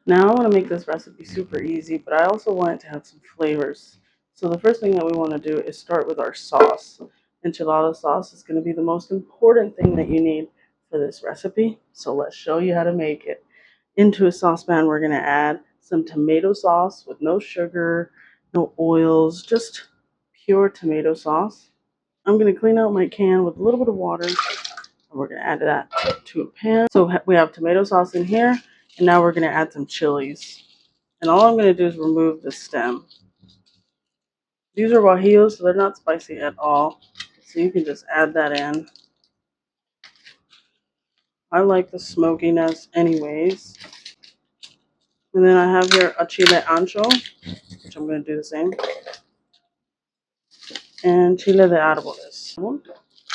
Now I want to make this recipe super easy, but I also want it to have some flavors. So the first thing that we want to do is start with our sauce. Enchilada sauce is going to be the most important thing that you need for this recipe. So let's show you how to make it. Into a saucepan, we're going to add some tomato sauce with no sugar, no oils, just pure tomato sauce. I'm going to clean out my can with a little bit of water, and we're going to add that to a pan. So we have tomato sauce in here, and now we're going to add some chilies. And all I'm going to do is remove the stem. These are guajillos, so they're not spicy at all. So you can just add that in. I like the smokiness anyways. And then I have here a Chile ancho, which I'm going to do the same. And Chile de Arbol. We're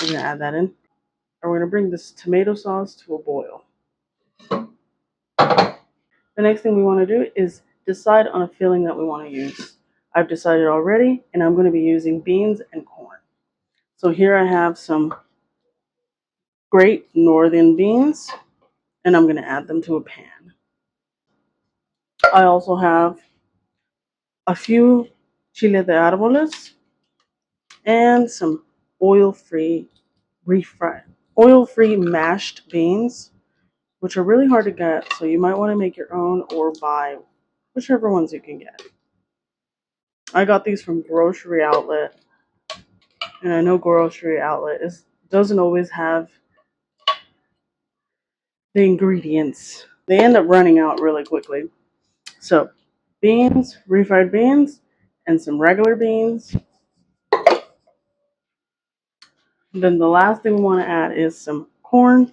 going to add that in. And we're going to bring this tomato sauce to a boil. The next thing we want to do is decide on a filling that we want to use. I've decided already, and I'm going to be using beans and corn. So here I have some great northern beans, and I'm going to add them to a pan. I also have a few Chile de Árboles and some oil-free mashed beans, which are really hard to get, so you might want to make your own or buy whichever ones you can get. I got these from Grocery Outlet, and I know Grocery Outlet doesn't always have the ingredients. They end up running out really quickly. So beans, refried beans, and some regular beans. And then the last thing we want to add is some corn.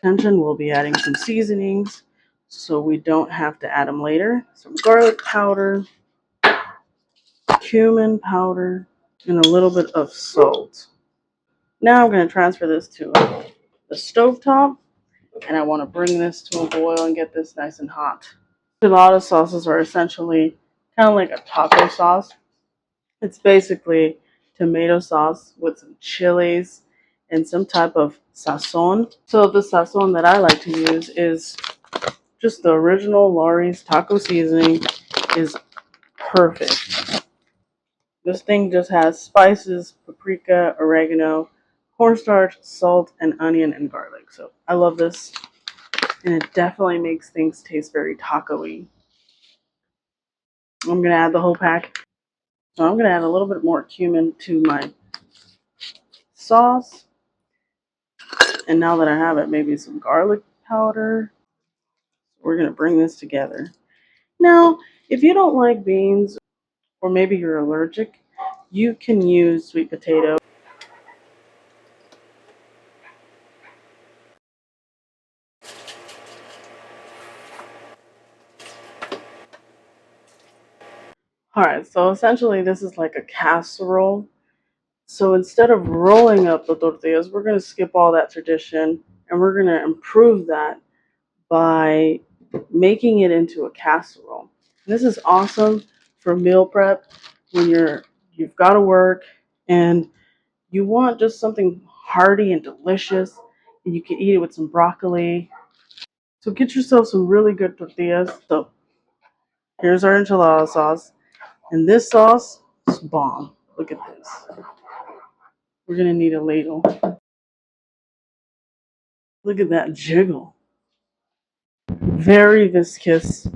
Attention, we'll be adding some seasonings so we don't have to add them later. Some garlic powder, cumin powder, and a little bit of salt. Now I'm going to transfer this to the stovetop, and I want to bring this to a boil and get this nice and hot. Enchilada sauces are essentially kind of like a taco sauce. It's basically tomato sauce with some chilies and some type of sazon. So the sazon that I like to use is just the original Lawry's taco seasoning is perfect. This thing just has spices, paprika, oregano, cornstarch, salt, and onion and garlic. So I love this, and it definitely makes things taste very taco-y. I'm going to add the whole pack. So I'm going to add a little bit more cumin to my sauce. And now that I have it, maybe some garlic powder. We're going to bring this together. Now, if you don't like beans, or maybe you're allergic, you can use sweet potato. Alright, so essentially this is like a casserole. So instead of rolling up the tortillas, we're going to skip all that tradition, and we're going to improve that by making it into a casserole. This is awesome for meal prep when you've got to work and you want just something hearty and delicious, and you can eat it with some broccoli. So get yourself some really good tortillas. So here's our enchilada sauce, and this sauce is bomb. Look at this. We're gonna need a ladle. Look at that jiggle. Very viscous.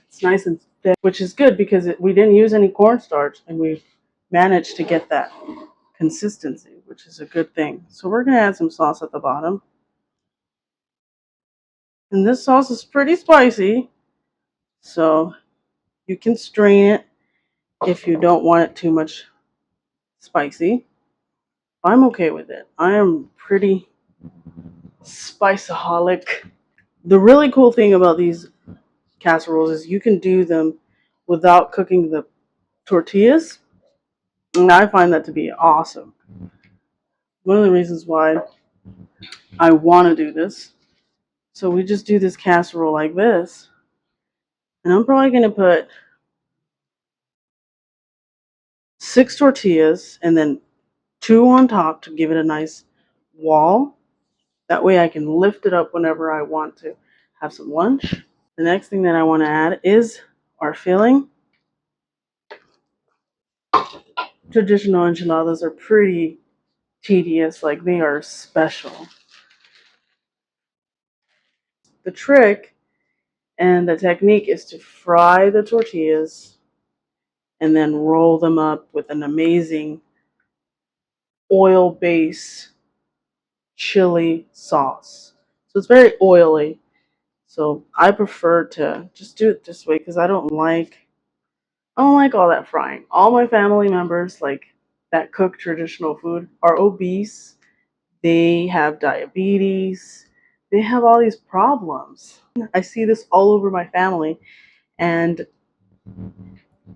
It's nice and thick, which is good because we didn't use any cornstarch, and we managed to get that consistency, which is a good thing. So we're gonna add some sauce at the bottom. And this sauce is pretty spicy, so you can strain it if you don't want it too much spicy. I'm okay with it. I am pretty spiceaholic. The really cool thing about these casseroles is you can do them without cooking the tortillas, and I find that to be awesome. One of the reasons why I want to do this. So we just do this casserole like this, and I'm probably going to put 6 tortillas and then 2 on top to give it a nice wall. That way I can lift it up whenever I want to have some lunch. The next thing that I want to add is our filling. Traditional enchiladas are pretty tedious, like they are special. The trick and the technique is to fry the tortillas and then roll them up with an amazing oil-based chili sauce. So it's very oily. So I prefer to just do it this way because I don't like all that frying. All my family members that cook traditional food are obese. They have diabetes. They have all these problems. I see this all over my family, and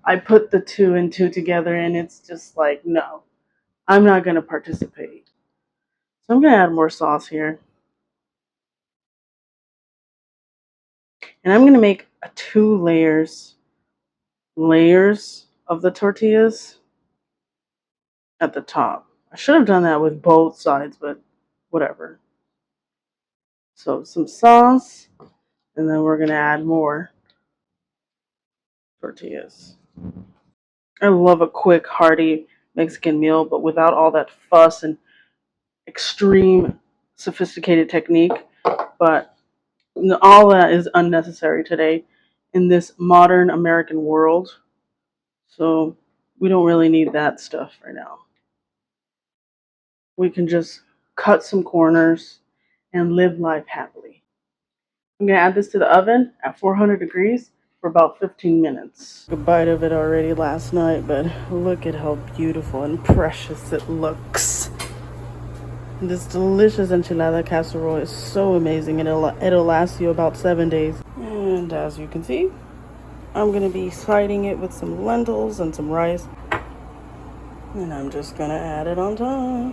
I put the two and two together, and it's just like, no, I'm not going to participate. So I'm going to add more sauce here. And I'm going to make two layers of the tortillas at the top. I should have done that with both sides, but whatever. So some sauce, and then we're going to add more tortillas. I love a quick, hearty Mexican meal, but without all that fuss and extreme sophisticated technique. But all that is unnecessary today in this modern American world. So we don't really need that stuff right now. We can just cut some corners and live life happily. I'm going to add this to the oven at 400 degrees for about 15 minutes. A bite of it already last night, but look at how beautiful and precious it looks. This delicious enchilada casserole is so amazing, and it'll last you about 7 days. And as you can see, I'm going to be siding it with some lentils and some rice. And I'm just going to add it on top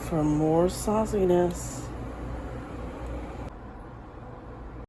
for more sauciness.